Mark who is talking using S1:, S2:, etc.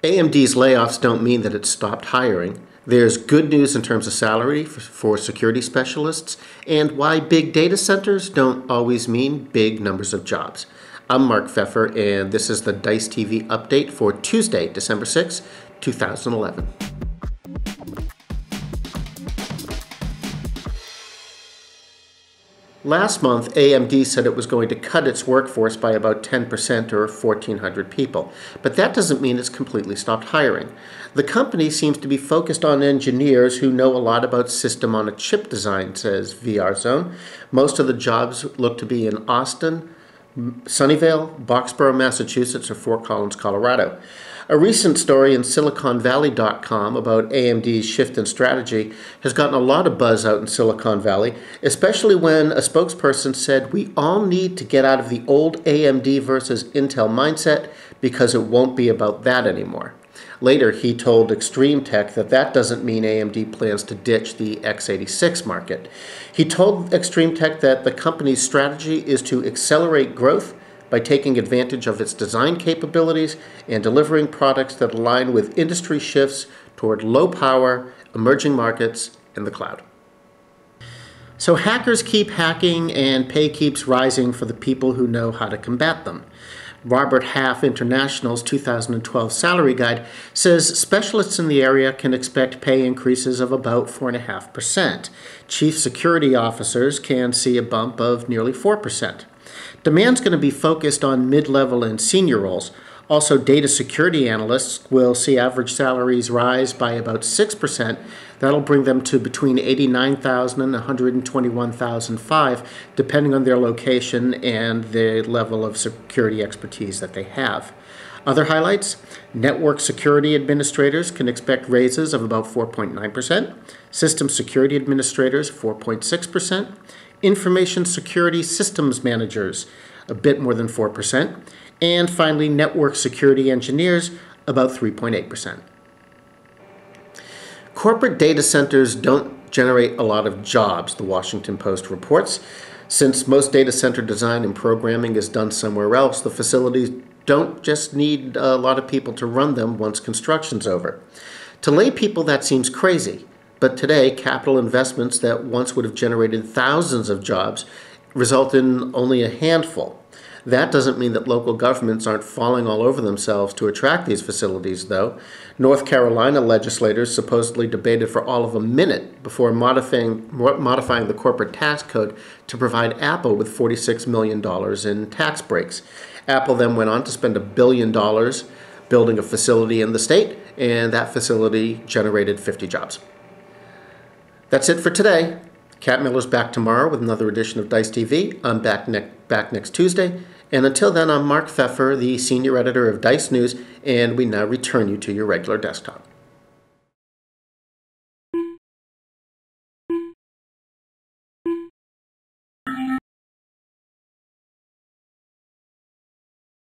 S1: AMD's layoffs don't mean that it's stopped hiring. There's good news in terms of salary for security specialists, and why big data centers don't always mean big numbers of jobs. I'm Mark Pfeffer, and this is the DiceTV update for Tuesday, December 6, 2011. Last month, AMD said it was going to cut its workforce by about 10% or 1,400 people, but that doesn't mean it's completely stopped hiring. The company seems to be focused on engineers who know a lot about system-on-a-chip design, says VRZone. Most of the jobs look to be in Austin, Sunnyvale, Boxborough, Massachusetts, or Fort Collins, Colorado. A recent story in SiliconValley.com about AMD's shift in strategy has gotten a lot of buzz out in Silicon Valley, especially when a spokesperson said we all need to get out of the old AMD versus Intel mindset because it won't be about that anymore. Later, he told Extreme Tech that that doesn't mean AMD plans to ditch the x86 market. He told Extreme Tech that the company's strategy is to accelerate growth by taking advantage of its design capabilities and delivering products that align with industry shifts toward low power, emerging markets, and the cloud. So hackers keep hacking and pay keeps rising for the people who know how to combat them. Robert Half International's 2012 salary guide says specialists in the area can expect pay increases of about 4.5%. Chief security officers can see a bump of nearly 4%. Demand's going to be focused on mid-level and senior roles. Also, data security analysts will see average salaries rise by about 6%. That'll bring them to between $89,000 and $121,005, depending on their location and the level of security expertise that they have. Other highlights: network security administrators can expect raises of about 4.9%, system security administrators 4.6%, information security systems managers a bit more than 4%, and finally network security engineers about 3.8%. Corporate data centers don't generate a lot of jobs, the Washington Post reports. Since most data center design and programming is done somewhere else, the facilities don't just need a lot of people to run them once construction's over. To lay people, that seems crazy, but today capital investments that once would have generated thousands of jobs result in only a handful. That doesn't mean that local governments aren't falling all over themselves to attract these facilities, though. North Carolina legislators supposedly debated for all of a minute before modifying the corporate tax code to provide Apple with $46 million in tax breaks. Apple then went on to spend $1 billion building a facility in the state, and that facility generated 50 jobs. That's it for today. Kat Miller's back tomorrow with another edition of DiceTV. I'm back next Tuesday. And until then, I'm Mark Pfeffer, the senior editor of Dice News, and we now return you to your regular desktop.